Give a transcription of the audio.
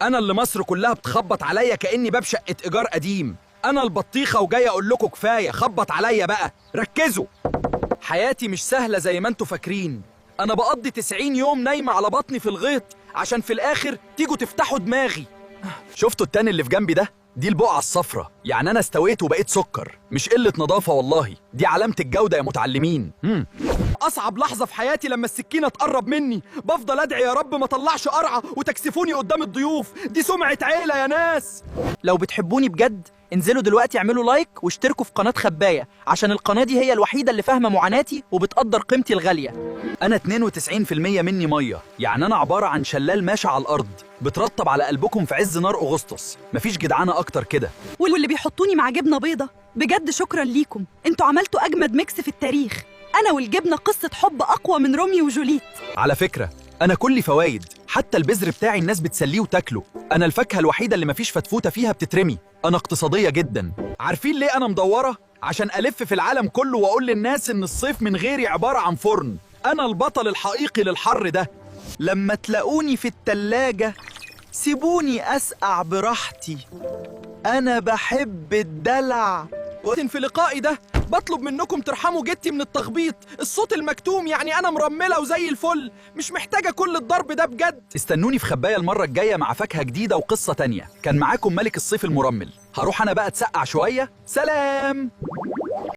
انا اللي مصر كلها بتخبط عليا كاني باب شقه ايجار قديم. انا البطيخه وجاي اقول لكم كفايه خبط عليا بقى. ركزوا، حياتي مش سهله زي ما انتوا فاكرين. انا بقضي 90 يوم نايمه على بطني في الغيط عشان في الاخر تيجوا تفتحوا دماغي. شفتوا التاني اللي في جنبي ده؟ دي البقعه الصفراء، يعني انا استويت وبقيت سكر. مش قله نظافه والله، دي علامه الجوده يا متعلمين. اصعب لحظه في حياتي لما السكينه تقرب مني، بفضل ادعي يا رب ما اطلعش قرعه وتكسفوني قدام الضيوف. دي سمعه عيله يا ناس. لو بتحبوني بجد انزلوا دلوقتي اعملوا لايك واشتركوا في قناة خباية، عشان القناة دي هي الوحيدة اللي فاهمة معاناتي وبتقدر قيمتي الغالية. انا 92% مني ميه، يعني انا عباره عن شلال ماشي على الارض بترطب على قلبكم في عز نار اغسطس. مفيش جدعانه اكتر كده. واللي بيحطوني مع جبنة بيضة، بجد شكرا ليكم، انتوا عملتوا أجمد ميكس في التاريخ. أنا والجبنة قصة حب أقوى من روميو وجوليت. على فكره انا كلي فوايد، حتى البذر بتاعي الناس بتسليه وتاكله. انا الفاكهه الوحيده اللي مفيش فتفوته فيها بتترمي. انا اقتصاديه جدا. عارفين ليه انا مدوره؟ عشان الف في العالم كله واقول للناس ان الصيف من غيري عباره عن فرن. انا البطل الحقيقي للحر ده. لما تلاقوني في التلاجة سيبوني أسقع براحتي، أنا بحب الدلع. في لقائي ده بطلب منكم ترحموا جتي من التخبيط. الصوت المكتوم يعني انا مرمله وزي الفل، مش محتاجه كل الضرب ده بجد. استنوني في خبايه المره الجايه مع فاكهه جديده وقصه تانية. كان معاكم ملك الصيف المرمل. هروح انا بقى اتسقع شويه. سلام.